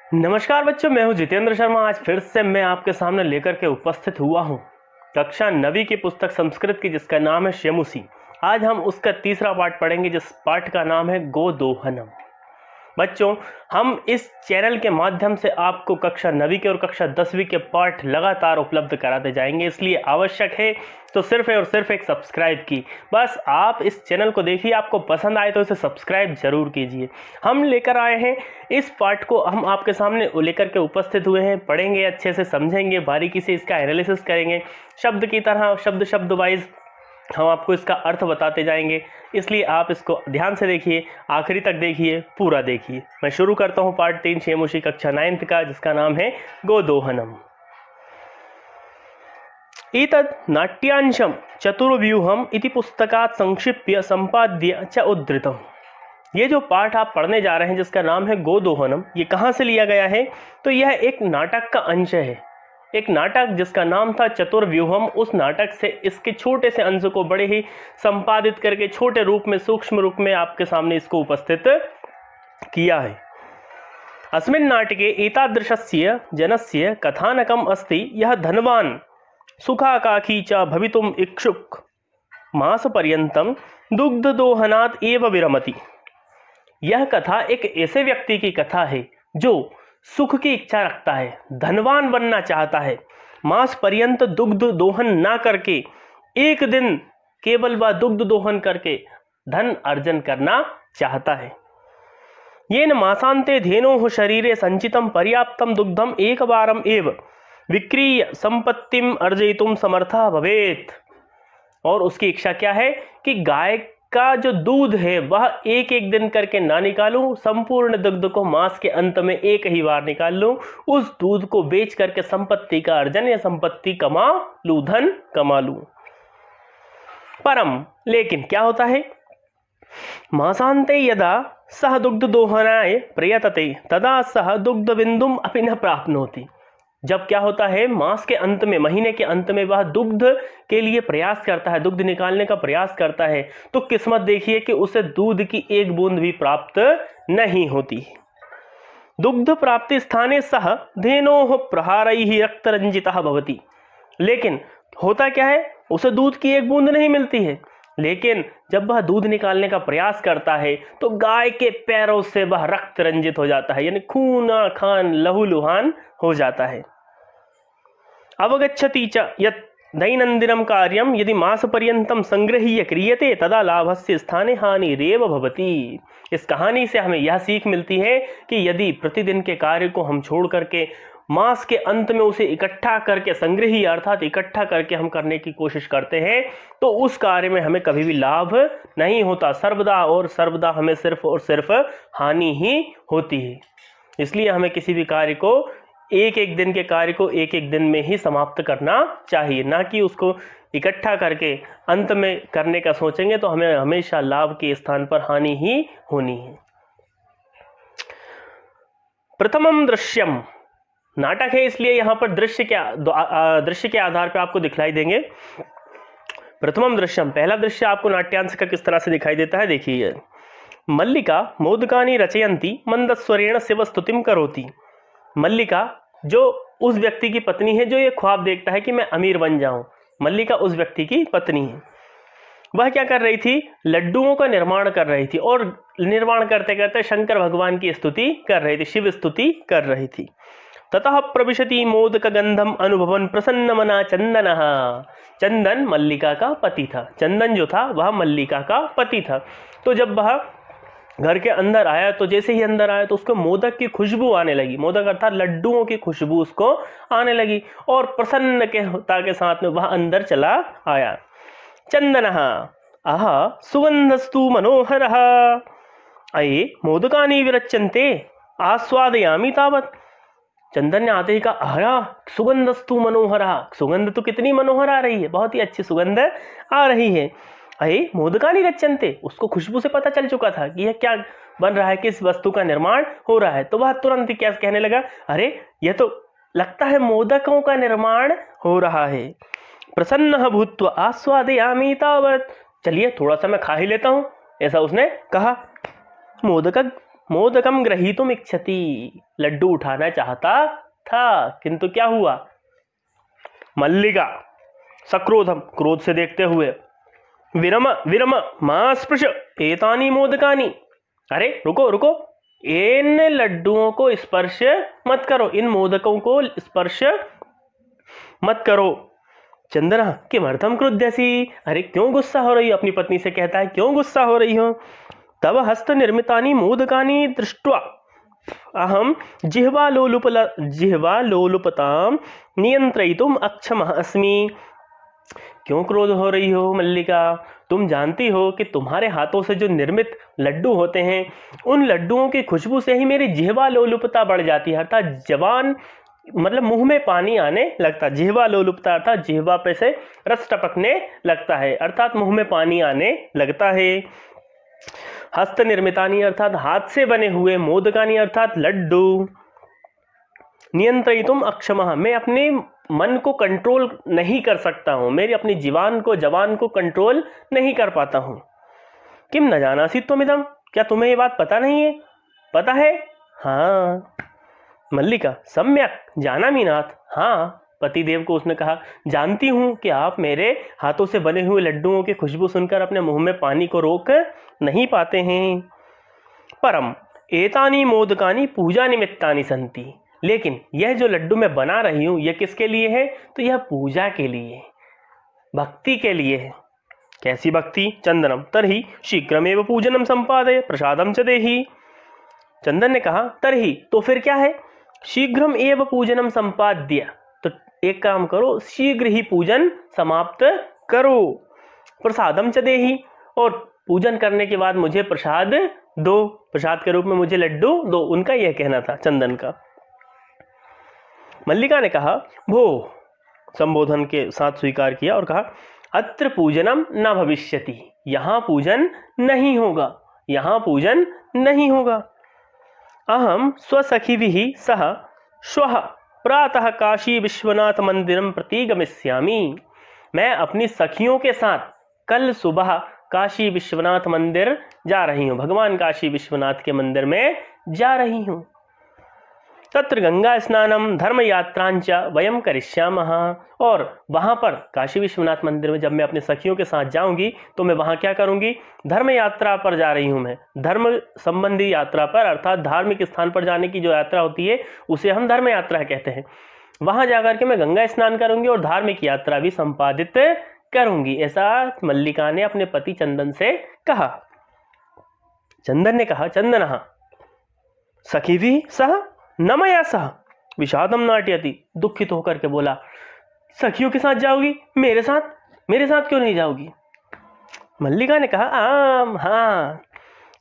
नमस्कार बच्चों, मैं हूं जितेंद्र शर्मा। आज फिर से मैं आपके सामने लेकर के उपस्थित हुआ हूं कक्षा 9वीं की पुस्तक संस्कृत की, जिसका नाम है श्यमुसी। आज हम उसका तीसरा पाठ पढ़ेंगे, जिस पाठ का नाम है गोदोहनम। बच्चों, हम इस चैनल के माध्यम से आपको कक्षा 9वीं के और कक्षा 10वीं के पाठ लगातार उपलब्ध कराते जाएंगे, इसलिए आवश्यक है तो सिर्फ और सिर्फ एक सब्सक्राइब की। बस आप इस चैनल को देखिए, आपको पसंद आए तो इसे सब्सक्राइब जरूर कीजिए। हम लेकर आए हैं इस पाठ को, हम आपके सामने लेकर के उपस्थित हुए हैं, पढ़ेंगे, अच्छे से समझेंगे, बारीकी से इसका एनालिसिस करेंगे, शब्द की तरह शब्द वाइज हम आपको इसका अर्थ बताते जाएंगे। इसलिए आप इसको ध्यान से देखिए, आखिरी तक देखिए, पूरा देखिए। मैं शुरू करता हूं पार्ट 3 श्यमुसी कक्षा 9th का, जिसका नाम है गोदोहनम। एतद् नाट्यांशम चतुर्व्यूहम इति पुस्तकात् संक्षिप्य संपाद्य च उद्धृतम्। ये जो पाठ आप पढ़ने जा रहे हैं, जिसका नाम है गोदोहनम, ये कहाँ से लिया गया है? तो यह एक नाटक का अंश है। एक नाटक जिसका नाम था चतुर्व्यूहम, उस नाटक से इसके छोटे से अंश को बड़े ही संपादित करके छोटे रूप में, सूक्ष्म रूप में आपके सामने इसको उपस्थित किया है। अस्मिन् नाटके एतादृशस्य जनस्य कथानकम् अस्ति, यह धनवान सुखाकांक्षी च भवितुम् इच्छुक मासपर्यन्तं दुग्धदोहनात् एव विरमति। यह कथा एक ऐसे व्यक्ति की कथा है जो सुख की इच्छा रखता है, धनवान बनना चाहता है, मास पर्यंत दुग्ध दोहन ना करके एक दिन केवल वह दुग्ध दोहन करके धन अर्जन करना चाहता है। येन मासान्ते धेनोः शरीरे संचितं पर्याप्तं दुग्धम एक बारम एव विक्रीय संपत्तिम अर्जयितुम समर्थः भवेत्। और उसकी इच्छा क्या है कि गाय का जो दूध है वह एक एक दिन करके ना निकालूं, संपूर्ण दुग्ध को मास के अंत में एक ही बार निकाल लूं, उस दूध को बेच करके संपत्ति का अर्जन या संपत्ति कमा लूं, धन कमा लूं। परम, लेकिन क्या होता है? मासान्ते यदा सह दुग्ध दोहनाय प्रयतते तदा सह दुग्ध बिंदुम अपि न प्राप्नोति। जब क्या होता है, मास के अंत में, महीने के अंत में वह दुग्ध के लिए प्रयास करता है, दुग्ध निकालने का प्रयास करता है, तो किस्मत देखिए कि उसे दूध की एक बूंद भी प्राप्त नहीं होती। दुग्ध प्राप्ति स्थाने सह धेनोः प्रहारैः रक्तरंजितः भवति। लेकिन होता क्या है, उसे दूध की एक बूंद नहीं मिलती है, लेकिन जब वह दूध निकालने का प्रयास करता है तो गाय के पैरों से वह रक्त रंजित हो जाता है, यानी खूना खान लहूलुहान हो जाता है। अवगच्छति च यत् दैनंदिनं कार्यं यदि मासपर्यन्तं संगृह्य क्रियते तदा लाभस्य स्थाने हानिरेव भवति। इस कहानी से हमें यह सीख मिलती है कि यदि प्रतिदिन के कार्य को हम छोड़ करके मास के अंत में उसे इकट्ठा करके, संग्रही अर्थात इकट्ठा करके हम करने की कोशिश करते हैं, तो उस कार्य में हमें कभी भी लाभ नहीं होता, सर्वदा और सर्वदा हमें सिर्फ और सिर्फ हानि ही होती है। इसलिए हमें किसी भी कार्य को, एक एक दिन के कार्य को एक एक दिन में ही समाप्त करना चाहिए, ना कि उसको इकट्ठा करके अंत में करने का सोचेंगे तो हमें हमेशा लाभ के स्थान पर हानि ही होनी है। प्रथमम दृश्यम, नाटक है इसलिए यहाँ पर दृश्य के आधार पर आपको दिखलाई देंगे। प्रथमम दृश्यम, पहला दृश्य आपको नाट्यांश का किस तरह से दिखाई देता है, देखिए। मल्लिका मोदकानि रचयन्ती मंदस्वरेण शिवस्तुतिम करोति। मल्लिका जो उस व्यक्ति की पत्नी है जो ये ख्वाब देखता है कि मैं अमीर बन जाऊं, मल्लिका उस व्यक्ति की पत्नी है। वह क्या कर रही थी? लड्डुओं का निर्माण कर रही थी, और निर्माण करते करते शंकर भगवान की स्तुति कर रही थी, शिव स्तुति कर रही थी। ततः प्रविशति मोदक गंधम अनुभवन प्रसन्न मना चंदनः। चंदन मल्लिका का पति था, चंदन जो था वह मल्लिका का पति था। तो जब वह घर के अंदर आया, तो जैसे ही अंदर आया तो उसको मोदक की खुशबू आने लगी, मोदक अर्थात लड्डुओं की खुशबू उसको आने लगी, और प्रसन्नता के साथ में वह अंदर चला आया। चंदनः आहा सुगंधस्तु मनोहरः अये मोदकानि विरच्यन्ते आस्वादयामि तावत्। चंदन ने आते ही कहा, अहा सुगंधस्तु मनोहरः, सुगंध तो कितनी मनोहर आ रही है, बहुत ही अच्छी सुगंध आ रही है। अये मोदकानि रच्यन्ते, उसको खुशबू से पता चल चुका था कि यह क्या बन रहा है, किस वस्तु का निर्माण हो रहा है। तो वह तुरंत ही क्या कहने लगा, अरे यह तो लगता है मोदकों का निर्माण हो रहा है। प्रसन्न भूत्वा आस्वादयामि तावत्, चलिए थोड़ा सा मैं खा ही लेता हूँ, ऐसा उसने कहा। मोदक मोदकम ग्रहीतुम इच्छति, लड्डू उठाना चाहता था, किंतु क्या हुआ? मल्लिका सक्रोधम, क्रोध से देखते हुए, विरम विरम मा स्पृश एतानी मोदकानी, अरे रुको रुको, इन लड्डुओं को स्पर्श मत करो, इन मोदकों को स्पर्श मत करो। चंदना किमर्थम क्रुध्यसी, अरे क्यों गुस्सा हो रही हो? अपनी पत्नी से कहता है, क्यों गुस्सा हो रही हो? तव हस्त निर्मितानि मोदकानि दृष्ट्वा अहम जिह्वालोलुपतां नियंत्रयितुम अक्षमः अस्मि। क्यों क्रोध हो रही हो मल्लिका? तुम जानती हो कि तुम्हारे हाथों से जो निर्मित लड्डू होते हैं, उन लड्डुओं की खुशबू से ही मेरी जिह्वालोलुपता बढ़ जाती है, अर्थात जवान मतलब मुंह में पानी आने लगता। जिह्वालोलुपता अर्थात जिह्वा पे से रस टपकने लगता है, अर्थात मुंह में पानी आने लगता है। हस्त निर्मितानी अर्थात हाथ से बने हुए, मोदकानी अर्थात लड्डू, नियंत्रितुम अक्षमः, मैं अपने मन को कंट्रोल नहीं कर सकता हूं, मेरी अपनी जवान को कंट्रोल नहीं कर पाता हूं। किम न जानासि त्वमिदं, क्या तुम्हें ये बात पता नहीं है? पता है? हाँ। मल्लिका सम्यक जानामीनाथ, हाँ, पतिदेव को उसने कहा, जानती हूं कि आप मेरे हाथों से बने हुए लड्डुओं की खुशबू सुनकर अपने मुंह में पानी को रोक नहीं पाते हैं। परम एतानी मोदकानी पूजा निमित्तानि संति, लेकिन यह जो लड्डू मैं बना रही हूं यह किसके लिए है? तो यह पूजा के लिए, भक्ति के लिए है। कैसी भक्ति? चंदनम तर्हि शीघ्रमेव पूजनम संपादय प्रसादम च देहि। चंदन ने कहा तर्हि, तो फिर क्या है? शीघ्रम एव पूजनम संपाद्य, तो एक काम करो, शीघ्र ही पूजन समाप्त करो। प्रसादम च देहि, और पूजन करने के बाद मुझे प्रसाद दो, प्रसाद के रूप में मुझे लड्डू दो। उनका यह कहना था, चंदन का। मल्लिका ने कहा भो, संबोधन के साथ स्वीकार किया और कहा अत्र पूजनम न भविष्यति, यहाँ पूजन नहीं होगा, यहाँ पूजन नहीं होगा। अहम स्वसखिभिः सह श्वः प्रातः काशी विश्वनाथ मंदिरं प्रति गमिष्यामि, मैं अपनी सखियों के साथ कल सुबह काशी विश्वनाथ मंदिर जा रही हूँ, भगवान काशी विश्वनाथ के मंदिर में जा रही हूँ। तत्र गंगा स्नानम धर्म यात्रांच वयम करिष्यामः, और वहाँ पर काशी विश्वनाथ मंदिर में जब मैं अपने सखियों के साथ जाऊंगी तो मैं वहाँ क्या करूंगी? धर्म यात्रा पर जा रही हूँ, मैं धर्म संबंधी यात्रा पर, अर्थात धार्मिक स्थान पर जाने की जो यात्रा होती है उसे हम धर्म यात्रा कहते हैं। वहाँ जाकर के मैं गंगा स्नान करूंगी और धार्मिक यात्रा भी संपादित करूंगी, ऐसा मल्लिका ने अपने पति चंदन से कहा। चंदन ने कहा चंदन सखी भी सह न मया सह विषादम नाट्यति, दुखित होकर के बोला, सखियों के साथ जाओगी, मेरे साथ क्यों नहीं जाओगी? मल्लिका ने कहा आम, हाँ,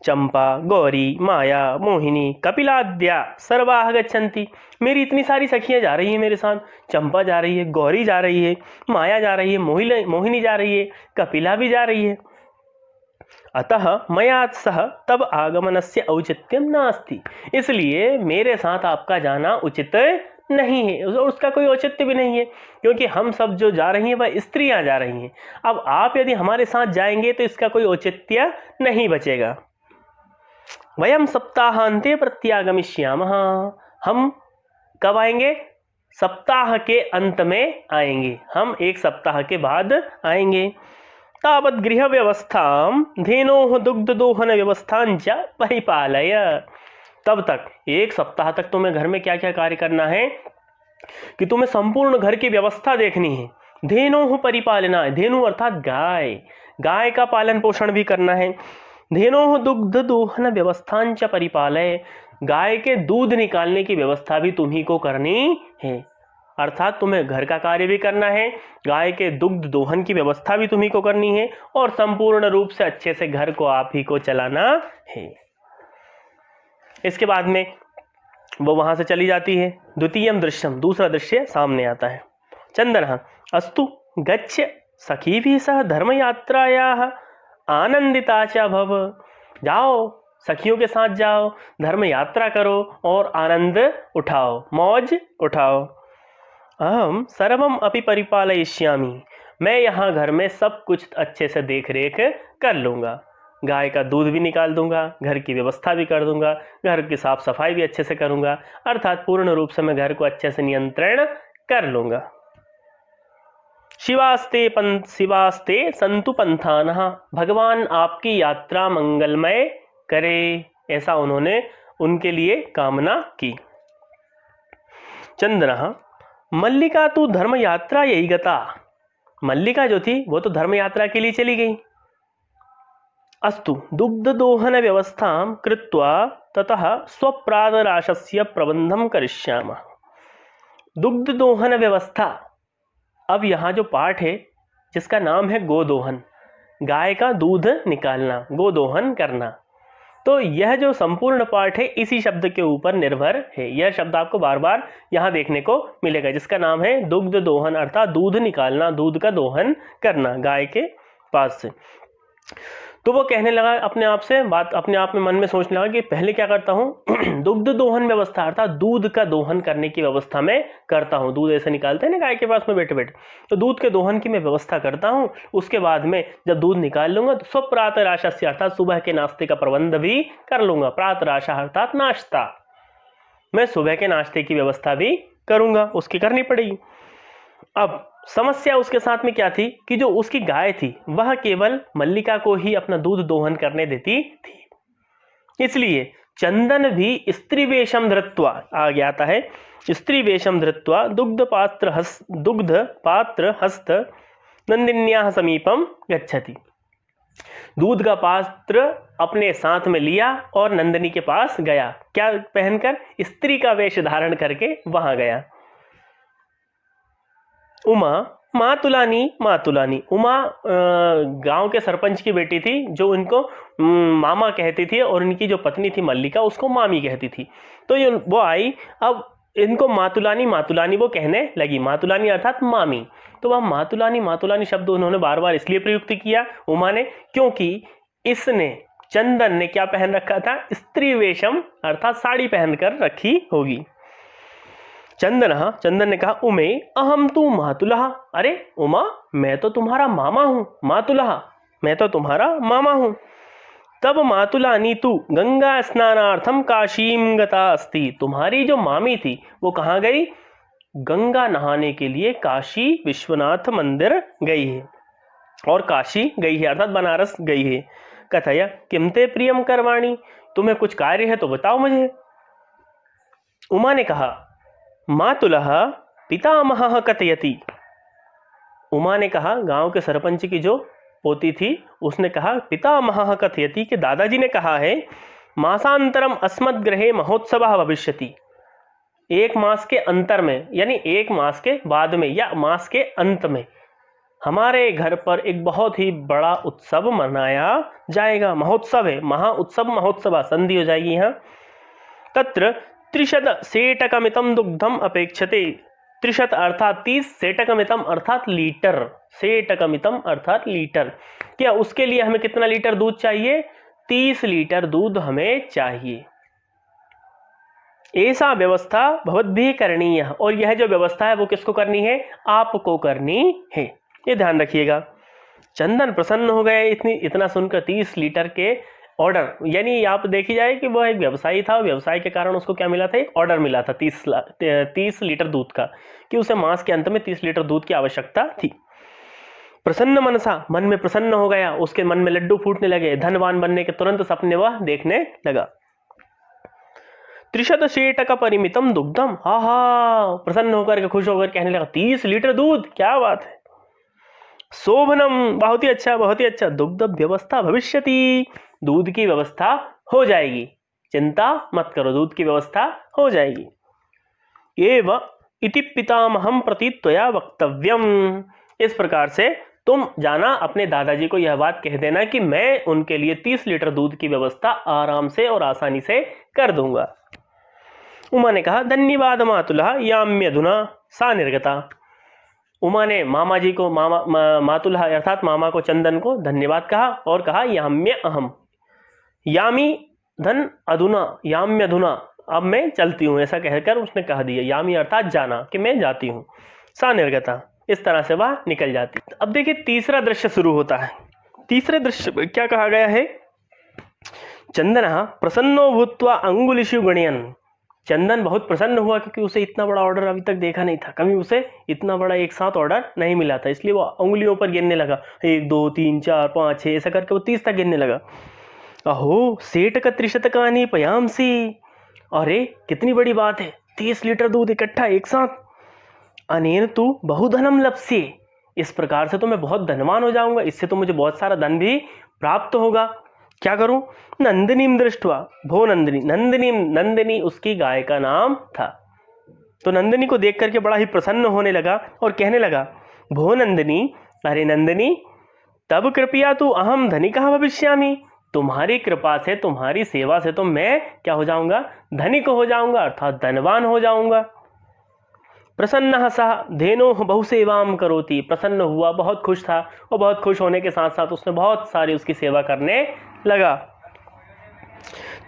चंपा गौरी माया मोहिनी कपिलाद्या सर्वाः गच्छन्ति, मेरी इतनी सारी सखियां जा रही हैं मेरे साथ, चंपा जा रही है, गौरी जा रही है, माया जा रही है, मोहिनी जा रही है, कपिला भी जा रही है। अतः मया सह तब आगमनस्य औचित्यम नास्ति, इसलिए मेरे साथ आपका जाना उचित नहीं है, और उसका कोई औचित्य भी नहीं है, क्योंकि हम सब जो जा रही हैं वह स्त्रियां जा रही हैं। अब आप यदि हमारे साथ जाएंगे तो इसका कोई औचित्य नहीं बचेगा। वयम सप्ताहांते प्रत्यागमिष्यामः, हम कब आएंगे? सप्ताह के अंत में आएंगे, हम एक सप्ताह के बाद आएंगे। तावत गृह व्यवस्थां धेनोः दुग्ध दोहन व्यवस्थांच परिपालय, तब तक एक सप्ताह तक तुम्हें घर में क्या क्या कार्य करना है कि तुम्हें संपूर्ण घर की व्यवस्था देखनी है। धेनोः परिपालना, धेनु अर्थात गाय, गाय का पालन पोषण भी करना है। धेनोः दुग्ध दोहन व्यवस्थांच परिपालय, गाय के दूध निकालने की व्यवस्था भी तुम्ही को करनी है, अर्थात तुम्हें घर का कार्य भी करना है, गाय के दुग्ध दोहन की व्यवस्था भी तुम्ही को करनी है, और संपूर्ण रूप से अच्छे से घर को आप ही को चलाना है। इसके बाद में वो वहां से चली जाती है। द्वितीयम दृश्यम, दूसरा दृश्य सामने आता है। चंदन अस्तु गच्छ सखीभिः सह धर्म यात्रायाः आनंदिता च भव, जाओ सखियों के साथ जाओ, धर्म यात्रा करो और आनंद उठाओ, मौज उठाओ। अहम सर्वम अपि परिपालयिष्यामि, मैं यहाँ घर में सब कुछ अच्छे से देख रेख कर लूँगा। गाय का दूध भी निकाल दूंगा, घर की व्यवस्था भी कर दूंगा, घर की साफ सफाई भी अच्छे से करूंगा, अर्थात पूर्ण रूप से मैं घर को अच्छे से नियंत्रण कर लूंगा। शिवास्ते संतु पंथानः, भगवान आपकी यात्रा मंगलमय करे, ऐसा उन्होंने उनके लिए कामना की। चंद्रः मल्लिका तु धर्म यात्रा यही गता, मल्लिका जो थी वो तो धर्म यात्रा के लिए चली गई। अस्तु दुग्ध दोहन व्यवस्थां कृत्वा ततः स्वप्रातराशस्य प्रबंधं करिष्यामः। दुग्ध दोहन व्यवस्था, अब यहाँ जो पाठ है जिसका नाम है गोदोहन, गाय का दूध निकालना, गोदोहन करना, तो यह जो संपूर्ण पाठ है इसी शब्द के ऊपर निर्भर है। यह शब्द आपको बार बार यहाँ देखने को मिलेगा, जिसका नाम है दुग्ध दोहन, अर्थात दूध निकालना, दूध का दोहन करना गाय के पास से। तो वो कहने लगा अपने आप से, बात अपने आप में मन में सोचने लगा कि पहले क्या करता हूँ दुग्ध दोहन व्यवस्था, अर्थात दूध का दोहन करने की व्यवस्था मैं करता हूँ। दूध ऐसे निकालते हैं ना गाय के पास में बैठे बैठे, तो दूध के दोहन की मैं व्यवस्था करता हूँ। उसके बाद में जब दूध निकाल लूंगा तो स्वप्रातराशा से, अर्थात सुबह के नाश्ते का प्रबंध भी कर लूंगा। प्रातराशा अर्थात नाश्ता, मैं सुबह के नाश्ते की व्यवस्था भी करूंगा, उसकी करनी पड़ेगी। अब समस्या उसके साथ में क्या थी कि जो उसकी गाय थी वह केवल मल्लिका को ही अपना दूध दोहन करने देती थी। इसलिए चंदन भी स्त्री वेशम धृत्वा, आगे आता है, स्त्री वेशम धृत्वा दुग्ध पात्र हस्त नंदिन्याः समीपम गच्छति। दूध का पात्र अपने साथ में लिया और नंदिनी के पास गया। क्या पहनकर? स्त्री का वेश धारण करके वहां गया। उमा मातुलानी, उमा गांव के सरपंच की बेटी थी जो इनको मामा कहती थी, और इनकी जो पत्नी थी मल्लिका उसको मामी कहती थी। तो ये वो आई, अब इनको मातुलानी वो कहने लगी, मातुलानी अर्थात मामी। तो वह मातुलानी शब्द उन्होंने बार बार इसलिए प्रयुक्त किया उमा ने, क्योंकि इसने, चंदन ने क्या पहन रखा था? स्त्री वेशम, अर्थात साड़ी पहनकर रखी होगी। चंदन ने कहा उमे अहम तू मातुलः, अरे उमा मैं तो तुम्हारा मामा हूं, मातुलः मैं तो तुम्हारा मामा हूं। तब मातुलानी तू गंगा स्नानार्थम काशीम गता अस्ति, तुम्हारी जो मामी थी वो कहाँ गई? गंगा नहाने के लिए काशी विश्वनाथ मंदिर गई है, और काशी गई है अर्थात बनारस गई है। कथय किम ते प्रियम करवाणी, तुम्हें कुछ कार्य है तो बताओ मुझे। उमा ने कहा मातुलः पितामहः कथयति, उमा ने कहा, गांव के सरपंच की जो पोती थी उसने कहा पितामहः कथयति, कि दादाजी ने कहा है मासांतरम अस्मद् गृहे महोत्सवः भविष्यति, एक मास के अंतर में, यानी एक मास के बाद में या मास के अंत में हमारे घर पर एक बहुत ही बड़ा उत्सव मनाया जाएगा। महोत्सव है, महा उत्सव, महोत्सव संधि हो जाएगी यहाँ। तत्र 30 सेटकमितम दुग्धम अपेक्षते, 30 अर्थात 30, सेटकमितम अर्थात लीटर, सेटकमितम अर्थात लीटर। क्या उसके लिए हमें कितना लीटर दूध चाहिए? 30 लीटर दूध हमें चाहिए। ऐसा व्यवस्था भवद्भिः करणीय, और यह जो व्यवस्था है वो किसको करनी है? आपको करनी है, ये ध्यान रखिएगा। चंदन प्रसन्न हो गए इतना सुनकर, 30 लीटर के ऑर्डर, यानी आप देखी जाए कि वह एक व्यवसायी था, व्यवसाय के कारण उसको क्या मिला था? एक ऑर्डर मिला था 30 लीटर दूध का, कि उसे मास के अंत में 30 लीटर दूध की आवश्यकता थी। प्रसन्न मनसा, मन में प्रसन्न हो गया, उसके मन में लड्डू फूटने लगे, धनवान बनने के तुरंत सपने वह देखने लगा। 30 सेटक परिमितम दुग्धम, हा प्रसन्न होकर के, खुश होकर कहने लगा 30 लीटर दूध, क्या बात है। शोभनम, बहुत ही अच्छा, दुग्ध व्यवस्था भविष्यति, दूध की व्यवस्था हो जाएगी, चिंता मत करो, दूध की व्यवस्था हो जाएगी। एव इति पितामहं प्रति त्वया वक्तव्यम, इस प्रकार से तुम जाना अपने दादाजी को यह बात कह देना कि मैं उनके लिए 30 लीटर दूध की व्यवस्था आराम से और आसानी से कर दूंगा। उमा ने कहा धन्यवाद मातुलः याम्यधुना सा निर्गता, उमा ने मामा जी को, मातुलः अर्थात मामा को, चंदन को धन्यवाद कहा और कहा याम्य अहम, यामी धन अधुना, याम्यधुना, अब मैं चलती हूँ, ऐसा कहकर उसने कह दिया। यामी अर्थात जाना, कि मैं जाती हूँ। सा निर्गता, इस तरह से वह निकल जाती। अब देखिए तीसरा दृश्य शुरू होता है। तीसरे दृश्य में क्या कहा गया है चंदनः प्रसन्नो भूत्वा अंगुलिषु गणयन्। चंदन बहुत प्रसन्न हुआ क्योंकि उसे इतना बड़ा ऑर्डर अभी तक देखा नहीं था, कभी उसे इतना बड़ा एक साथ ऑर्डर नहीं मिला था, इसलिए वो उंगलियों पर गिनने लगा, 1 2 3 4 5 6 ऐसा करके वो 30 तक गिनने लगा। अहो सेठ का त्रिशतकानी पयांसी, अरे कितनी बड़ी बात है, 30 लीटर दूध इकट्ठा एक साथ। अनेन तू बहुधनम लप्स्ये, इस प्रकार से तो मैं बहुत धनवान हो जाऊंगा, इससे तो मुझे बहुत सारा धन भी प्राप्त होगा। क्या करूं? नंदिनीम दृष्टवा, भो नंदिनी, नंदिनी उसकी गाय का नाम था। तो नंदिनी को देख करके बड़ा ही प्रसन्न होने लगा और कहने लगा, भो नंदिनी, अरे नंदिनी, तब कृपया तू अहम धनिकः भविष्यामि, तुम्हारी कृपा से, तुम्हारी सेवा से तो मैं क्या हो जाऊंगा? धनिक हो जाऊंगा, अर्थात धनवान हो जाऊंगा। प्रसन्न सह धेनोः बहुसेवाम करोति, प्रसन्न हुआ, बहुत खुश था, और बहुत खुश होने के साथ साथ उसने बहुत सारी उसकी सेवा करने लगा।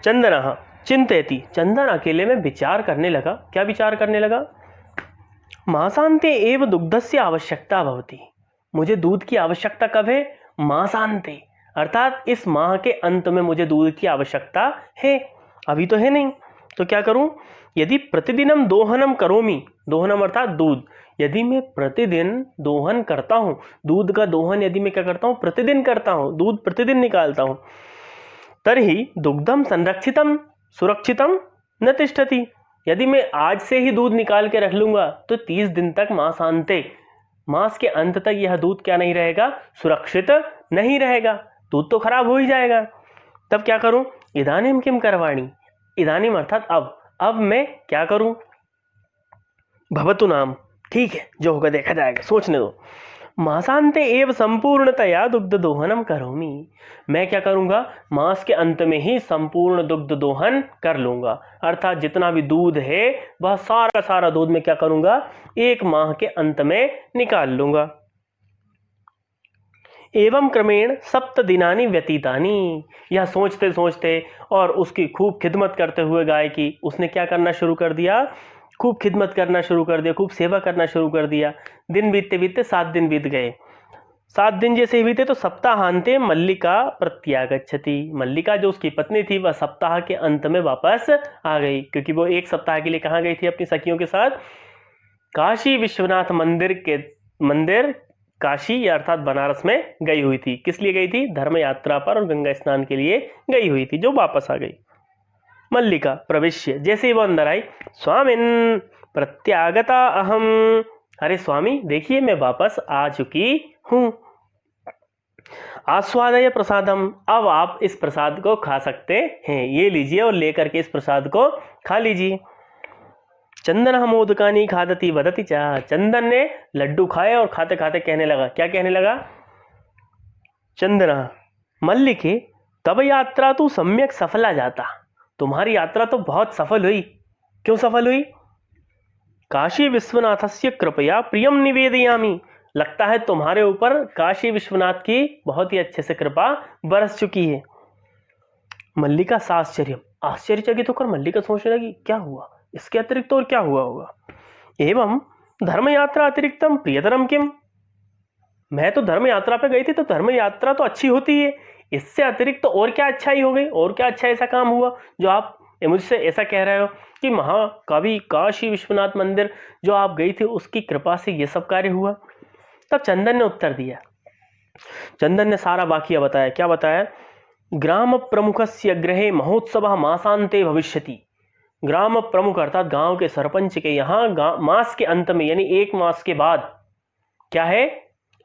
चंदनः चिंतयति, चंदन अकेले में विचार करने लगा। क्या विचार करने लगा? मासान्ते एव दुग्धस्य आवश्यकता भवति, मुझे दूध की आवश्यकता कब है? मासान्ते, अर्थात इस माह के अंत में मुझे दूध की आवश्यकता है, अभी तो है नहीं। तो क्या करूं? यदि प्रतिदिनम दोहनम करोमि, दोहनम अर्थात दूध, यदि मैं प्रतिदिन दोहन करता हूं, दूध का दोहन यदि मैं क्या करता हूं? प्रतिदिन करता हूं, दूध प्रतिदिन निकालता हूं, तर्हि दुग्धम संरक्षितम सुरक्षितम न तिष्ठति, यदि मैं आज से ही दूध निकाल के रख लूंगा तो 30 दिन तक मासांते, मास के अंत तक यह दूध क्या नहीं रहेगा? सुरक्षित नहीं रहेगा, दूध तो खराब हो ही जाएगा। तब क्या करूं? इदानीम किम करवाणी, इदानीम अर्थात अब मैं क्या करूं? भवतु नाम, ठीक है जो होगा देखा जाएगा, सोचने दो। मासांते एव संपूर्णतया दुग्ध दोहनम करोमि, मैं क्या करूंगा? मास के अंत में ही संपूर्ण दुग्ध दोहन कर लूंगा, अर्थात जितना भी दूध है वह सारा सारा दूध मैं क्या करूंगा? एक माह के अंत में निकाल लूंगा। एवं क्रमेण 7 दिनानि व्यतीतानि, यह सोचते सोचते और उसकी खूब खिदमत करते हुए गाय की, उसने क्या करना शुरू कर दिया? खूब खिदमत करना शुरू कर दिया, खूब सेवा करना शुरू कर दिया। दिन बीतते बीतते 7 दिन बीत गए। 7 दिन जैसे ही बीते तो सप्ताहांते मल्लिका प्रत्यागच्छति, मल्लिका जो उसकी पत्नी थी वह सप्ताह के अंत में वापस आ गई, क्योंकि वो एक सप्ताह के लिए कहाँ गई थी? अपनी सखियों के साथ काशी विश्वनाथ मंदिर काशी अर्थात बनारस में गई हुई थी। किस लिए गई थी? धर्म यात्रा पर और गंगा स्नान के लिए गई हुई थी, जो वापस आ गई। मल्लिका प्रविश्य, जैसे ही वो अंदर आई, स्वामिन प्रत्यागता अहम, अरे स्वामी देखिए मैं वापस आ चुकी हूं। आस्वादय प्रसादम, अब आप इस प्रसाद को खा सकते हैं, ये लीजिए और लेकर के इस प्रसाद को खा लीजिए। चंदन मोदकानी खादती वदती चा, चंदन ने लड्डू खाए और खाते खाते कहने लगा, क्या कहने लगा? चंदना मल्लिके तब यात्रा तो सम्यक सफला जाता, तुम्हारी यात्रा तो बहुत सफल हुई। क्यों सफल हुई? काशी विश्वनाथस्य कृपया प्रियम निवेदयामी, लगता है तुम्हारे ऊपर काशी विश्वनाथ की बहुत ही अच्छे से कृपा बरस चुकी है। मल्लिका साश्चर्यम, आश्चर्यचकित होकर मल्लिका सोचने लगी, क्या हुआ? इसके अतिरिक्त और क्या हुआ होगा? एवं धर्म यात्रा अतिरिक्तम प्रियतरम किम, मैं तो धर्म यात्रा पे गई थी तो धर्म यात्रा तो अच्छी होती है, इससे अतिरिक्त तो और क्या अच्छाई हो गई? और क्या अच्छा ऐसा काम हुआ जो आप मुझसे ऐसा कह रहे हो कि महाकवि काशी विश्वनाथ मंदिर जो आप गई थी उसकी कृपा से ये सब कार्य हुआ? तब चंदन ने उत्तर दिया, चंदन ने सारा वाकया बताया। क्या बताया? ग्राम प्रमुखस्य गृहे महोत्सव मासांते भविष्यति, ग्राम प्रमुख अर्थात गांव के सरपंच के यहाँ मास के अंत में यानी 1 मास के बाद क्या है?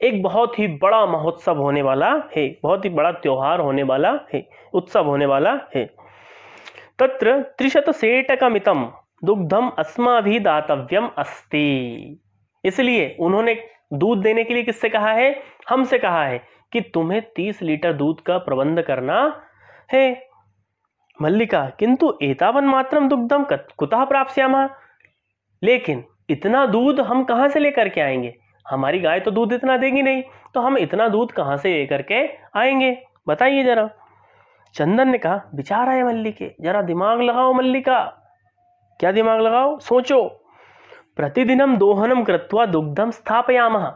एक बहुत ही बड़ा महोत्सव होने वाला है, बहुत ही बड़ा त्योहार होने वाला है, उत्सव होने वाला है। तत्र 300 सेटकमितम दुग्धम अस्माभि दातव्यम अस्ति, इसलिए उन्होंने दूध देने के लिए किससे कहा है? हमसे कहा है कि तुम्हें 30 लीटर दूध का प्रबंध करना है। मल्लिका किंतु एतावन मात्रम दुग्धम कुतः प्राप्स्यामः, लेकिन इतना दूध हम कहां से लेकर के आएंगे? हमारी गाय तो दूध इतना देगी नहीं, तो हम इतना दूध कहां से लेकर के आएंगे? बताइए जरा। चंदन ने कहा, विचार आए मल्लिके, जरा दिमाग लगाओ मल्लिका। क्या दिमाग लगाओ? सोचो। प्रतिदिनम दोहनम कृत्वा दुग्धम स्थापयामः,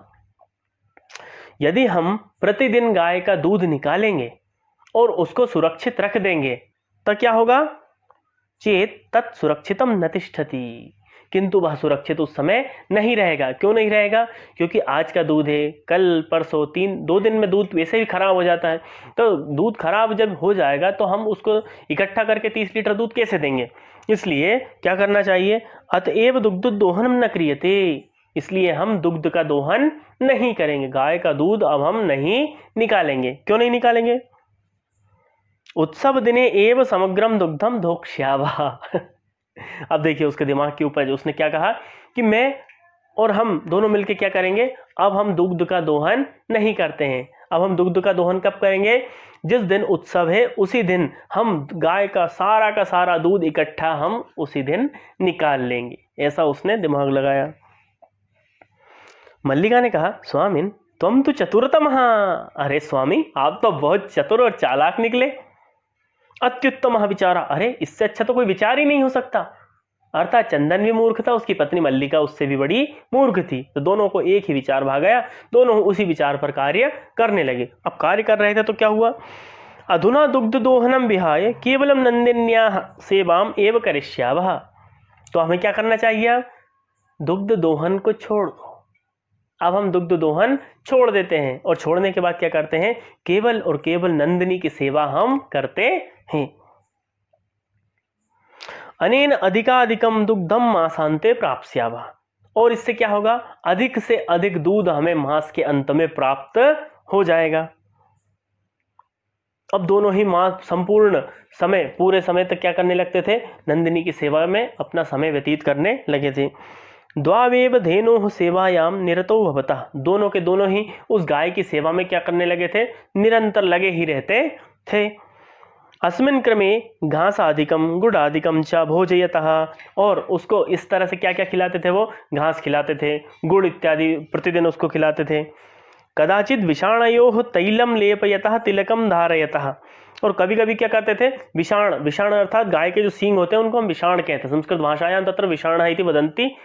यदि हम प्रतिदिन गाय का दूध निकालेंगे और उसको सुरक्षित रख देंगे तो क्या होगा? चेत तत् सुरक्षितम न तिष्ठति, किंतु वह सुरक्षित उस समय नहीं रहेगा। क्यों नहीं रहेगा? क्योंकि आज का दूध है, कल परसों 2 दिन में दूध वैसे भी खराब हो जाता है। तो दूध खराब जब हो जाएगा तो हम उसको इकट्ठा करके 30 लीटर दूध कैसे देंगे? इसलिए क्या करना चाहिए? अतएव दुग्ध दोहनम न क्रियते, इसलिए हम दुग्ध का दोहन नहीं करेंगे। गाय का दूध अब हम नहीं निकालेंगे। क्यों नहीं निकालेंगे? उत्सव दिने एव समग्रम दुग्धम धोक्ष्यावः। अब देखिए उसके दिमाग की उपज, उसने क्या कहा कि मैं और हम दोनों मिलकर क्या करेंगे? अब हम दुग्ध का दोहन नहीं करते हैं। अब हम दुग्ध का दोहन कब करेंगे? जिस दिन उत्सव है उसी दिन हम गाय का सारा दूध इकट्ठा हम उसी दिन निकाल लेंगे। ऐसा उसने दिमाग लगाया। मल्लिका ने कहा, स्वामिन तुम तो चतुरतम। अरे स्वामी, आप तो बहुत चतुर और चालाक निकले। अत्युत्तम विचारा, अरे इससे अच्छा तो कोई विचार ही नहीं हो सकता। अर्थात चंदन भी मूर्ख था, उसकी पत्नी मल्लिका उससे भी बड़ी मूर्ख थी। तो दोनों को एक ही विचार भागाया, दोनों उसी विचार पर कार्य करने लगे। अब कार्य कर रहे थे तो क्या हुआ? अधुना दुग्ध दोहनम विहाय केवलम नंदिन्याः सेवाम एव करिष्यावः। तो हमें क्या करना चाहिए? दुग्ध दोहन को छोड़ दो। अब हम दुग्ध दोहन छोड़ देते हैं और छोड़ने के बाद क्या करते हैं? केवल और केवल नंदिनी की सेवा हम करते हैं। अनेन अधिकाधिकम दुग्धम मासांते प्राप्स्यावः, और इससे क्या होगा? अधिक से अधिक दूध हमें मास के अंत में प्राप्त हो जाएगा। अब दोनों ही मां संपूर्ण समय, पूरे समय तक क्या करने लगते थे? नंदिनी की सेवा में अपना समय व्यतीत करने लगे थे। द्वावेव धेनोः सेवायाम निरतो भवतः, दोनों के दोनों ही उस गाय की सेवा में क्या करने लगे थे? निरंतर लगे ही रहते थे। अस्मिन् क्रमे घासादिकम गुड़ादिकम च भोजयतः, और उसको इस तरह से क्या क्या खिलाते थे? वो घास खिलाते थे, गुड़ इत्यादि प्रतिदिन उसको खिलाते थे। कदाचित विषाणयोः तैलम लेपयतः तिलकम धारयतः, और कभी कभी क्या करते थे? विषाण अर्थात गाय के जो सींग होते हैं उनको हम विषाण कहते हैं। संस्कृत भाषायां तत्र विषाणः इति वदन्ति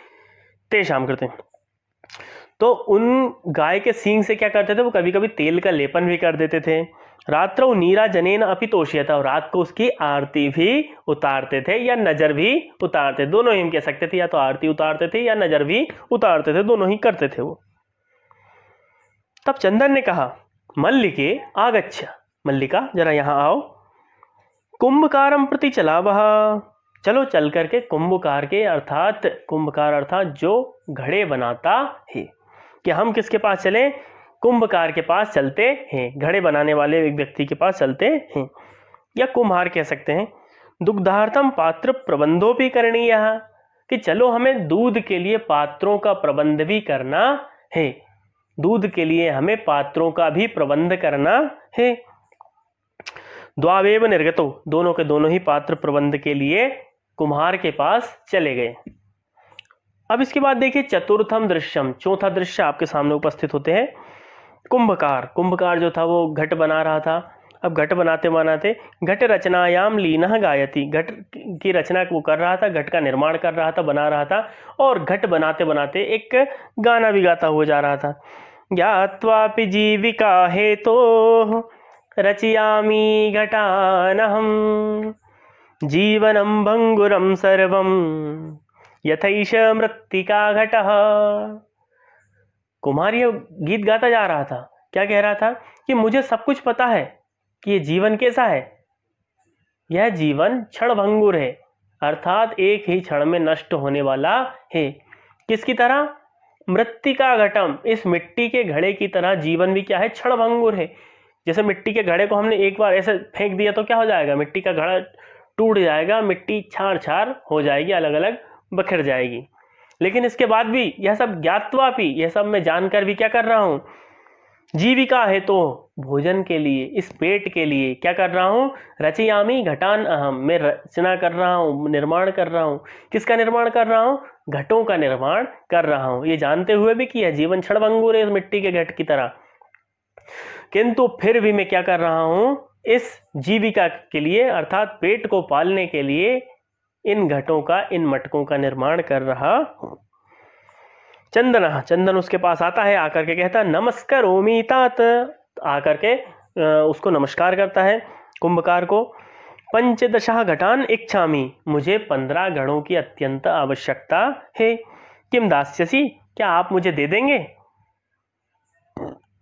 तेषां कृते। तो उन गाय के सींग से क्या करते थे? वो कभी कभी तेल का लेपन भी कर देते थे। रात्रौ नीराजनेन अपि तोष्यतः, और रात को उसकी आरती भी उतारते थे या नजर भी उतारते, दोनों ही हम कह सकते थे। या तो आरती उतारते थे या नजर भी उतारते थे, दोनों ही करते थे वो। तब चंदन ने कहा, मल्लिके आगच्छ, मल्लिका जरा यहाँ आओ। कुंभकारम प्रति चलावः, चलो चल करके कुंभकार के, अर्थात कुंभकार अर्थात जो घड़े बनाता है, कि हम किसके पास चलें? कुंभकार के पास चलते हैं, घड़े बनाने वाले एक व्यक्ति के पास चलते हैं, या कुम्हार कह सकते हैं। दुग्धार्थम पात्र प्रबंधो भी करणीयः, कि चलो हमें दूध के लिए पात्रों का प्रबंध भी करना है। दूध के लिए हमें पात्रों का भी प्रबंध करना है। द्वावेव निर्गतो, दोनों के दोनों ही पात्र प्रबंध के लिए कुम्हार के पास चले गए। अब इसके बाद देखिए चतुर्थम दृश्यम, चौथा दृश्य आपके सामने उपस्थित होते हैं। कुंभकार जो था वो घट बना रहा था। अब घट बनाते बनाते घट रचनायाम लीनः गायति, घट की रचना वो कर रहा था, घट का निर्माण कर रहा था, बना रहा था, और घट बनाते बनाते एक गाना भी गाता हुआ जा रहा था। ज्ञात्वापि जीविका हेतोः रचयामि घटानहम्, जीवनं भंगुरं सर्वं यथैष मृत्तिका घटः। कुम्हार ये गीत गाता जा रहा था। क्या कह रहा था? कि मुझे सब कुछ पता है कि ये जीवन कैसा है। यह जीवन क्षणभंगुर है, अर्थात एक ही क्षण में नष्ट होने वाला है। किसकी तरह? मृत्तिका घटम, इस मिट्टी के घड़े की तरह जीवन भी क्या है? क्षणभंगुर है। जैसे मिट्टी के घड़े को हमने एक बार ऐसे फेंक दिया तो क्या हो जाएगा? मिट्टी का घड़ा टूट जाएगा, मिट्टी छार छार हो जाएगी, अलग अलग बिखर जाएगी। लेकिन इसके बाद भी यह सब ज्ञात्वा भी, यह सब मैं जानकर भी क्या कर रहा हूँ? जीविका है तो भोजन के लिए, इस पेट के लिए क्या कर रहा हूँ? रचयामि घटान अहम, मैं रचना कर रहा हूँ, निर्माण कर रहा हूँ। किसका निर्माण कर रहा हूँ? घटों का निर्माण कर रहा हूँ, ये जानते हुए भी कि यह जीवन क्षणभंगुर है, इस मिट्टी के घट की तरह। किंतु फिर भी मैं क्या कर रहा हूँ? इस जीविका के लिए, अर्थात पेट को पालने के लिए इन घटों का, इन मटकों का निर्माण कर रहा हूँ। चंदन उसके पास आता है, आकर के कहता नमस्कारोमि तात, आकर के उसको नमस्कार करता है। कुंभकार को। पंचदशः घटान इच्छामि, मुझे 15 घड़ों की अत्यंत आवश्यकता है। किम दास्यसि, क्या आप मुझे दे देंगे?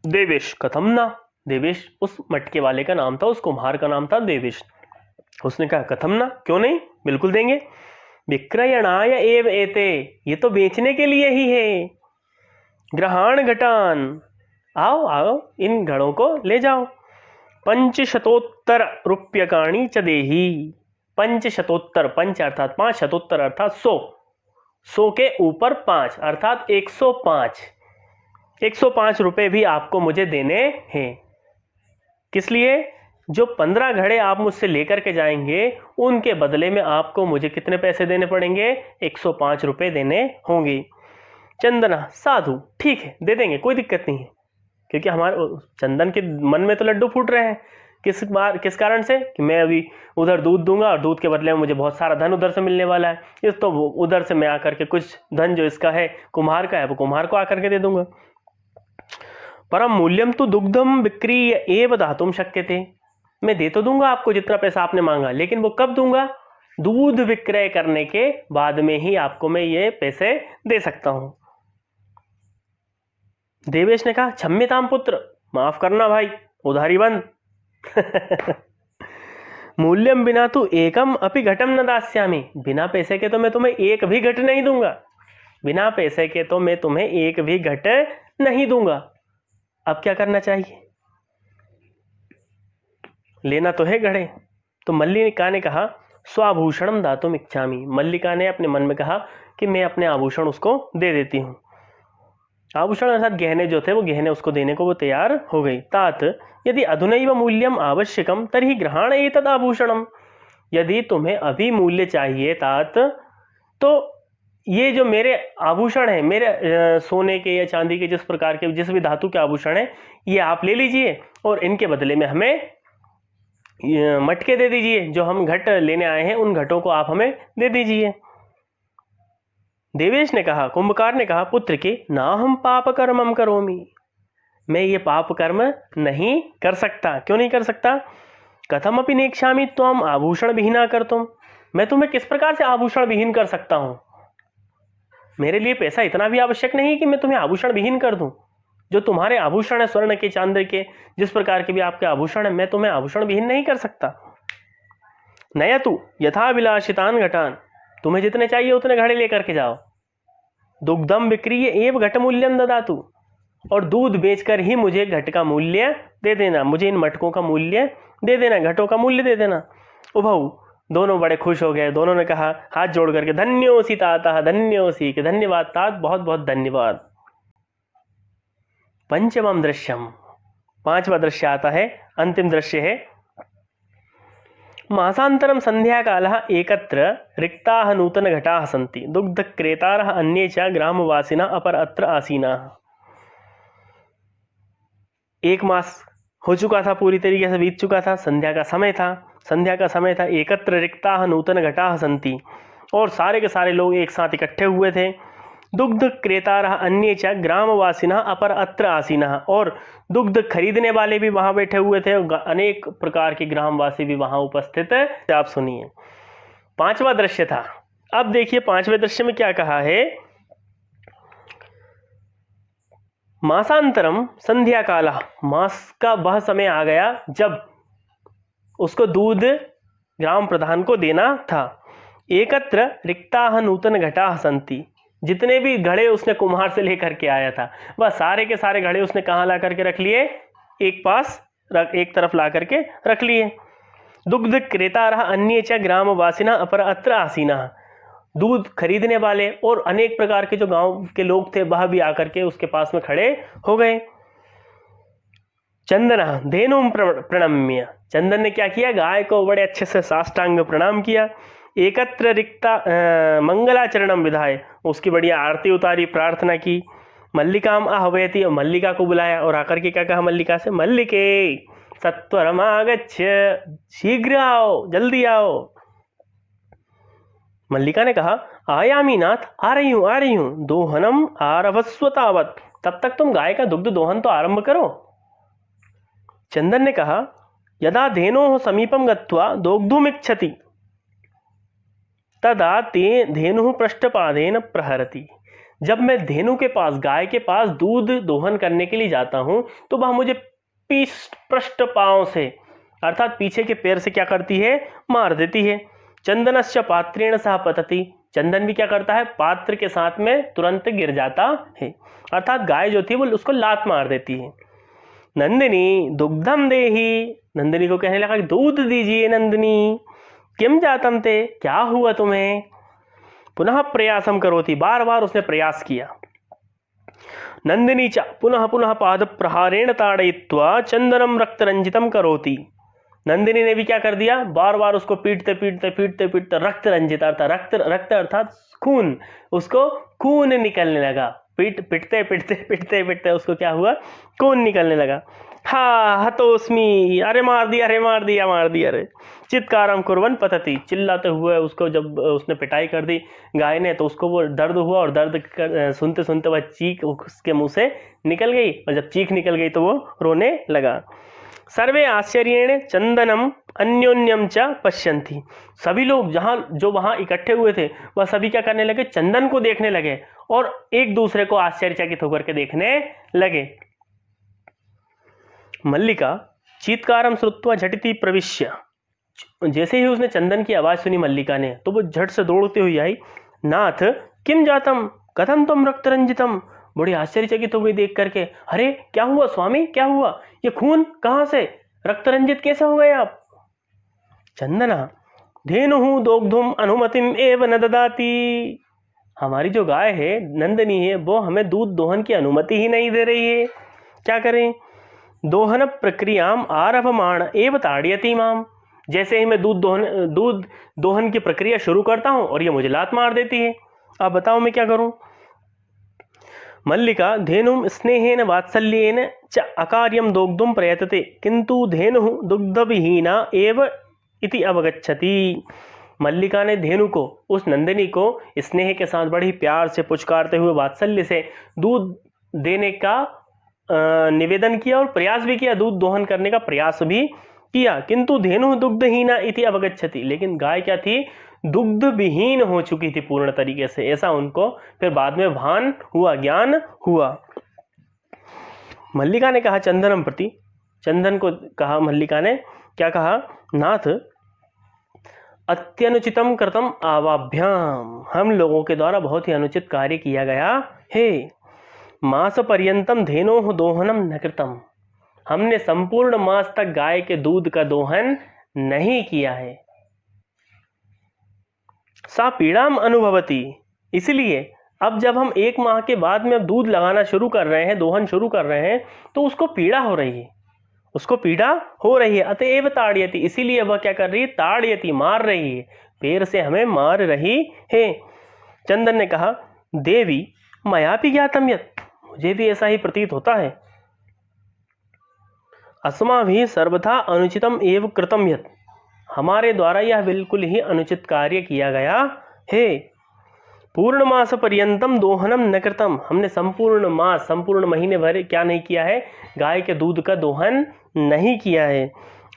देवेश कथम ना, देवेश उस मटके वाले का नाम था, उस कुम्हार का नाम था देवेश। उसने कहा कथम ना, क्यों नहीं, बिल्कुल देंगे। विक्रयणाय एव एते, ये तो बेचने के लिए ही है। ग्रहाण घटान, आओ आओ इन घड़ों को ले जाओ। पंचशतोत्तर रूप्यकाणि च देहि, पंचशतोत्तर, पंच अर्थात 5, शतोत्तर अर्थात 100, 100 के ऊपर 5 अर्थात 105, 105 रुपए भी आपको मुझे देने हैं। किस लिए? जो 15 घड़े आप मुझसे लेकर के जाएंगे उनके बदले में आपको मुझे कितने पैसे देने पड़ेंगे? 105 रुपए देने होंगे। चंदना साधु, ठीक है दे देंगे, कोई दिक्कत नहीं है। क्योंकि हमारे चंदन के मन में तो लड्डू फूट रहे हैं। किस कारण से कि मैं अभी उधर दूध दूंगा और दूध के बदले में मुझे बहुत सारा धन उधर से मिलने वाला है, इस तो उधर से मैं आकर के कुछ धन जो इसका है कुम्हार का है वो कुम्हार को आकर के दे दूंगा। परम मूल्यम तो दुग्धम बिक्री एव दातुम शक्यते, मैं दे तो दूंगा आपको जितना पैसा आपने मांगा, लेकिन वो कब दूंगा? दूध विक्रय करने के बाद में ही आपको मैं ये पैसे दे सकता हूं। देवेश ने कहा क्षम्यताम पुत्र, माफ करना भाई, उधारी बंद। मूल्यम बिना तू एकम अपि घटम न दास्यामि, बिना पैसे के तो मैं तुम्हें एक भी घट नहीं दूंगा, बिना पैसे के तो मैं तुम्हें एक भी घट नहीं दूंगा। अब क्या करना चाहिए? लेना तो है घड़े। तो मल्लिका ने कहा स्वाभूषणम दातुम इच्छामि, मल्लिका ने अपने मन में कहा कि मैं अपने आभूषण उसको दे देती हूँ। आभूषण अर्थात गहने जो थे वो गहने उसको देने को वो तैयार हो गई। तात यदि अधुनैव मूल्यम आवश्यकम तर्हि ग्रहण एतद आभूषणम, यदि तुम्हें अभी मूल्य चाहिए तात, तो ये जो मेरे आभूषण है, मेरे सोने के या चांदी के जिस प्रकार के जिस भी धातु के आभूषण है, ये आप ले लीजिए और इनके बदले में हमें मटके दे दीजिए। जो हम घट लेने आए हैं उन घटों को आप हमें दे दीजिए। देवेश ने कहा, कुंभकार ने कहा पुत्र के ना हम पाप कर्मम करोमि, मैं ये पाप कर्म नहीं कर सकता। क्यों नहीं कर सकता? कथम अपि नेक्षामि त्वम आभूषण विहीना कर तुम, मैं तुम्हें किस प्रकार से आभूषण विहीन कर सकता हूं? मेरे लिए पैसा इतना भी आवश्यक नहीं कि मैं तुम्हें आभूषण विहीन कर दूं। जो तुम्हारे आभूषण है स्वर्ण के चांदी के जिस प्रकार के भी आपके आभूषण है, मैं तुम्हें आभूषण विहीन नहीं कर सकता। नयतु यथाभिलाषितान घटान, तुम्हें जितने चाहिए उतने घड़े लेकर के जाओ। दुग्धम बिक्री एव घट मूल्यम ददातु, और दूध बेचकर ही मुझे घट का मूल्य दे देना, मुझे इन मटकों का मूल्य दे देना, घटों का मूल्य दे देना। उभौ, दोनों बड़े खुश हो गए। दोनों ने कहा हाथ जोड़ करके धन्योसी ताता, धन्योसी, कि धन्यवाद तात, बहुत बहुत धन्यवाद। पंचमम दृश्यम, 5वां दृश्य आता है, अंतिम दृश्य है। मासांतरम संध्या कालः एकत्र रिक्ताः नूतन घटाः सन्ति, दुग्ध क्रेतारः अन्ये च ग्रामवासिनः अपर अत्र आसीनाः। 1 मास हो चुका था, पूरी तरीके से बीत चुका था, संध्या का समय था। एकत्र रिक्ताः नूतन घटाः सन्ति, और सारे के सारे लोग एक साथ इकट्ठे हुए थे। दुग्ध क्रेतारः अन्ये च ग्रामवासिनः अपर अत्र आसीनः, और दुग्ध खरीदने वाले भी वहां बैठे हुए थे, अनेक प्रकार के ग्रामवासी भी वहां उपस्थित है। आप सुनिए, 5वां दृश्य था। अब देखिए 5वें दृश्य में क्या कहा है। मासांतरम संध्या काला, मास का वह समय आ गया जब उसको दूध ग्राम प्रधान को देना था। एकत्र रिक्ताः नूतन घटाः सन्ति, जितने भी घड़े उसने कुम्हार से लेकर के आया था वह सारे के सारे घड़े उसने कहाँ ला करके रख लिए? एक तरफ ला करके रख लिए। दुग्ध क्रेतारः अन्ये च ग्रामवासिनः अपर अत्र आसीनः, दूध खरीदने वाले और अनेक प्रकार के जो गांव के लोग थे वह भी आकर के उसके पास में खड़े हो गए। चंदना धेनुम प्रणम्य, चंदन ने क्या किया? गाय को बड़े अच्छे से साष्टांग प्रणाम किया। एकत्र रिक्ता मंगलाचरणम विधाय, उसकी बढ़िया आरती उतारी, प्रार्थना की। मल्लिकाम आह्वयति, और मल्लिका को बुलाया और आकर के क्या कहा मल्लिका से? मल्लिके सत्वरम आगच्छ, शीघ्र आओ, जल्दी आओ। मल्लिका ने कहा आयामी नाथ, आ रही हूं। दोहनम आरभस्व तावत, तब तक तुम गाय का दुग्ध दोहन तो आरंभ करो। चंदन ने कहा यदा धेनोः समीपं गत्वा दोग्धुमिच्छति तदा ते धेनुः पृष्ठपादेन प्रहरति। जब मैं धेनु के पास, गाय के पास दूध दोहन करने के लिए जाता हूँ तो वह मुझे पृष्ठ पांव से अर्थात पीछे के पैर से क्या करती है, मार देती है। चंदनश्च पात्रेण सह पतति, चंदन भी क्या करता है, पात्र के साथ में तुरंत गिर जाता है, अर्थात गाय जो थी वो उसको लात मार देती है। नंदिनी दुग्धम देहि, नंदिनी को कहने लगा कि दूध दीजिए नंदिनी। किम जातम ते, क्या हुआ तुम्हें। पुनः प्रयासम करोति, बार बार उसने प्रयास किया। नंदिनी च पुनः पुनः पाद प्रहारेण ताड़यित्वा चंदनम रक्तरंजितम करोति। नंदिनी ने भी क्या कर दिया, बार बार उसको पीटते पीटते पीटते पीटते रक्त रंजित अर्थात रक्त अर्थात खून, उसको खून निकलने लगा। पिटते पिटते पिटते पिटते उसको क्या हुआ, खून निकलने लगा। हा हतोस्मी, अरे मार दिया, अरे मार दिया, मार दिया, अरे। चित्कारम कुर्वन् पतति, चिल्लाते हुए उसको जब उसने पिटाई कर दी गाय ने तो उसको वो दर्द हुआ और दर्द सुनते सुनते वह चीख उसके मुंह से निकल गई और जब चीख निकल गई तो वो रोने लगा। सर्वे आश्चर्येण चंदनम अन्योन्यम च पश्यन्ति, सभी लोग जो वहां इकट्ठे हुए थे वह सभी क्या करने लगे, चंदन को देखने लगे और एक दूसरे को आश्चर्यचकित होकर के देखने लगे। मल्लिका चीत्कारम श्रुत्वा झटिति प्रविश्य, जैसे ही उसने चंदन की आवाज सुनी मल्लिका ने तो वो झट से दौड़ती हुई आई। नाथ किम जातम कथम तुम रक्तरंजितम, बड़ी आश्चर्यचकित हो गई देख करके। अरे क्या हुआ स्वामी, क्या हुआ, ये खून कहां से, रक्तरंजित कैसे हो गए आप। चंदना धेनुः दोग्धुम अनुमतिम एव न ददाति, हमारी जो गाय है नंदिनी है वो हमें दूध दोहन की अनुमति ही नहीं दे रही है, क्या करें। दोहन प्रक्रियाम आरभमाण एव ताड़यति माम, जैसे ही मैं दूध दोहन की प्रक्रिया शुरू करता हूं और ये मुझे लात मार देती है, आप बताओ मैं क्या करूं। मल्लिका धेनुम स्नेहेन वात्सल्येन च अकार्यम दोग्धुम प्रयतते किंतु धेनुः दुग्धविहीना एव इति अवगच्छति। मल्लिका ने धेनु को, उस नंदिनी को स्नेह के साथ बड़ी प्यार से पुचकारते हुए वात्सल्य से दूध देने का निवेदन किया और प्रयास भी किया, दूध दोहन करने का प्रयास भी किया। किंतु धेनु दुग्धहीना इति अवगच्छति, लेकिन गाय क्या थी, दुग्ध विहीन हो चुकी थी पूर्ण तरीके से, ऐसा उनको फिर बाद में भान हुआ, ज्ञान हुआ। मल्लिका ने कहा चंदनम प्रति, चंदन को कहा मल्लिका ने, क्या कहा, नाथ अत्यनुचितम कृतम आवाभ्याम, हम लोगों के द्वारा बहुत ही अनुचित कार्य किया गया है। मास पर्यंतम धेनोः दोहनम न कृतम, हमने संपूर्ण मास तक गाय के दूध का दोहन नहीं किया है। सा पीड़ाम अनुभवती, इसलिए अब जब हम 1 माह के बाद में अब दूध लगाना शुरू कर रहे हैं, दोहन शुरू कर रहे हैं तो उसको पीड़ा हो रही है, उसको पीड़ा हो रही है। अतएव ताड़यति, इसीलिए वह क्या कर रही है, ताड़यति, मार रही है, पैर से हमें मार रही है। चंदन ने कहा देवी मयापि ज्ञातम यत्, मुझे भी ऐसा ही प्रतीत होता है। अस्माभिः सर्वथा अनुचितम एव कृतम यत्, हमारे द्वारा यह बिल्कुल ही अनुचित कार्य किया गया है। पूर्ण मास पर्यंतम दोहनम न कृतम, हमने संपूर्ण मास, संपूर्ण महीने भर क्या नहीं किया है, गाय के दूध का दोहन नहीं किया है।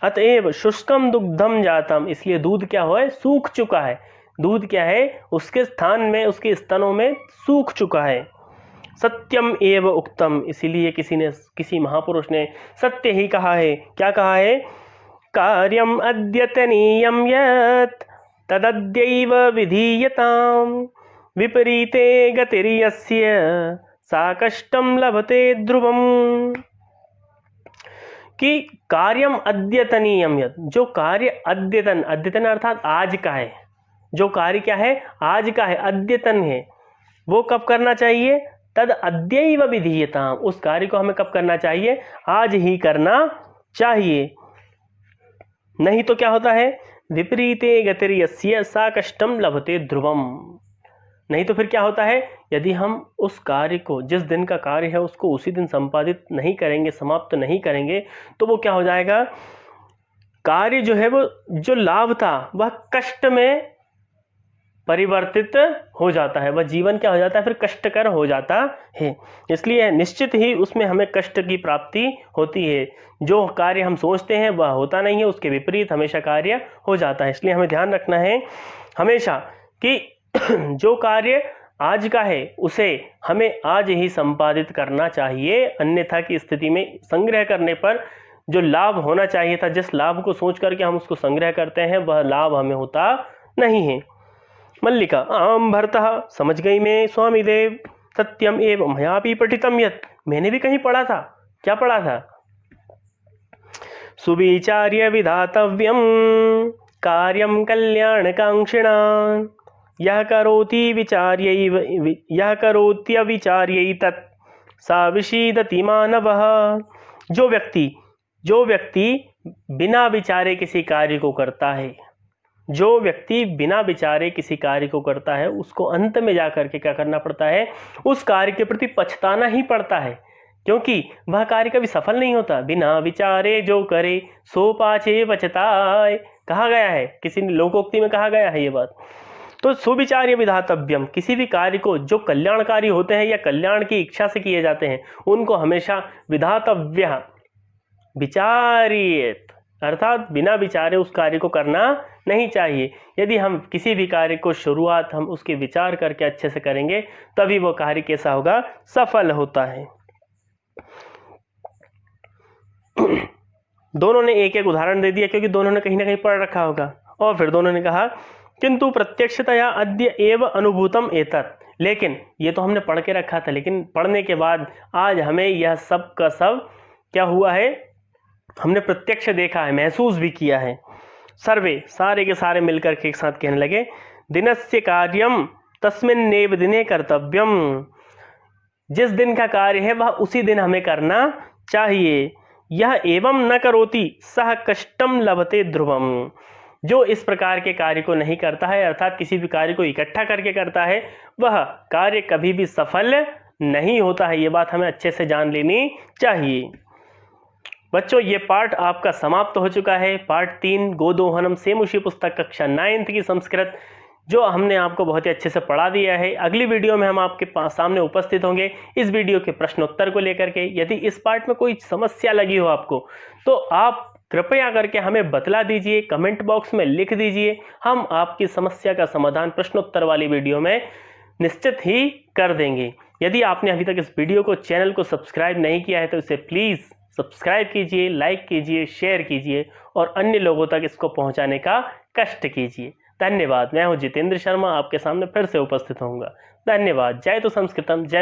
अतएव शुष्कम दुग्धम जातम, इसलिए दूध क्या हो, सूख चुका है, दूध क्या है, उसके स्थान में, उसके स्तनों में सूख चुका है। सत्यम एव उक्तम, इसीलिए किसी महापुरुष ने सत्य ही कहा है। क्या कहा है, कार्यम अद्यतनीयम यत् तदद्यैव विधीयताम विपरीते गतिर्यस्य सा कष्टम लभते ध्रुवम, कि कार्यम अद्यतनीयम यत्, जो कार्य अद्यतन, अद्यतन अर्थात आज का है, जो कार्य क्या है, आज का है, अद्यतन है, वो कब करना चाहिए, तद अद्यैव विधीयताम, उस कार्य को हमें कब करना चाहिए, आज ही करना चाहिए। नहीं तो क्या होता है, विपरीते गतिर्यस्य सा कष्टम लभते ध्रुवम, नहीं तो फिर क्या होता है, यदि हम उस कार्य को, जिस दिन का कार्य है उसको उसी दिन संपादित नहीं करेंगे, समाप्त नहीं करेंगे, तो वो क्या हो जाएगा, कार्य जो है वो, जो लाभ था वह कष्ट में परिवर्तित हो जाता है, वह जीवन क्या हो जाता है, फिर कष्टकर हो जाता है। इसलिए निश्चित ही उसमें हमें कष्ट की प्राप्ति होती है। जो कार्य हम सोचते हैं वह होता नहीं है, उसके विपरीत हमेशा कार्य हो जाता है। इसलिए हमें ध्यान रखना है हमेशा कि जो कार्य आज का है उसे हमें आज ही संपादित करना चाहिए, अन्यथा की स्थिति में संग्रह करने पर जो लाभ होना चाहिए था, जिस लाभ को सोच करके हम उसको संग्रह करते हैं, वह लाभ हमें होता नहीं है। मल्लिका आम भरतः, समझ गई मैं स्वामी देव, सत्यम एव मयापि पठितम यत्, मैंने भी कहीं पढ़ा था। क्या पढ़ा था? सुविचार्य विधातव्यम कार्यम कल्याणकांक्षिणा, यह करोत्यविचार्यै तत् सा विषीदति मानवः। जो व्यक्ति बिना विचारे किसी कार्य को करता है, जो व्यक्ति बिना विचारे किसी कार्य को करता है, उसको अंत में जाकर के क्या करना पड़ता है, उस कार्य के प्रति पछताना ही पड़ता है, क्योंकि वह कार्य कभी सफल नहीं होता। बिना विचारे जो करे सो पाछे पछताए, कहा गया है, किसी लोकोक्ति में कहा गया है ये बात। तो सुविचार्य विधातव्यम, किसी भी कार्य को जो कल्याणकारी होते हैं या कल्याण की इच्छा से किए जाते हैं, उनको हमेशा विधातव्य, विचारित, अर्थात बिना विचारे उस कार्य को करना नहीं चाहिए। यदि हम किसी भी कार्य को शुरुआत हम उसके विचार करके अच्छे से करेंगे, तभी वो कार्य कैसा होगा, सफल होता है। दोनों ने एक एक उदाहरण दे दिया, क्योंकि दोनों ने कहीं ना कहीं पढ़ रखा होगा। और फिर दोनों ने कहा किंतु प्रत्यक्षतया अद्य एव अनुभूतम एतत्, लेकिन ये तो हमने पढ़ के रखा था, लेकिन पढ़ने के बाद आज हमें यह सब का सब क्या हुआ है, हमने प्रत्यक्ष देखा है, महसूस भी किया है। सर्वे, सारे के सारे मिलकर के एक साथ कहने लगे, दिनस्य कार्यम तस्मिन्नेव दिने कर्तव्यम, जिस दिन का कार्य है वह उसी दिन हमें करना चाहिए। यह एवं न करोति सह कष्टम लभते ध्रुवम, जो इस प्रकार के कार्य को नहीं करता है, अर्थात किसी भी कार्य को इकट्ठा करके करता है, वह कार्य कभी भी सफल नहीं होता है। ये बात हमें अच्छे से जान लेनी चाहिए। बच्चों, ये पाठ आपका समाप्त हो चुका है। पार्ट 3 गोदोहनम सेम उसी पुस्तक कक्षा 9th की संस्कृत, जो हमने आपको बहुत ही अच्छे से पढ़ा दिया है। अगली वीडियो में हम आपके सामने उपस्थित होंगे इस वीडियो के प्रश्नोत्तर को लेकर के। यदि इस पार्ट में कोई समस्या लगी हो आपको, तो आप कृपया करके हमें बतला दीजिए, कमेंट बॉक्स में लिख दीजिए। हम आपकी समस्या का समाधान प्रश्नोत्तर वाली वीडियो में निश्चित ही कर देंगे। यदि आपने अभी तक इस वीडियो को, चैनल को सब्सक्राइब नहीं किया है, तो इसे प्लीज़ सब्सक्राइब कीजिए, लाइक कीजिए, शेयर कीजिए और अन्य लोगों तक इसको पहुंचाने का कष्ट कीजिए। धन्यवाद। मैं हूं जितेंद्र शर्मा, आपके सामने फिर से उपस्थित होऊंगा। धन्यवाद। जय तो संस्कृतम, जय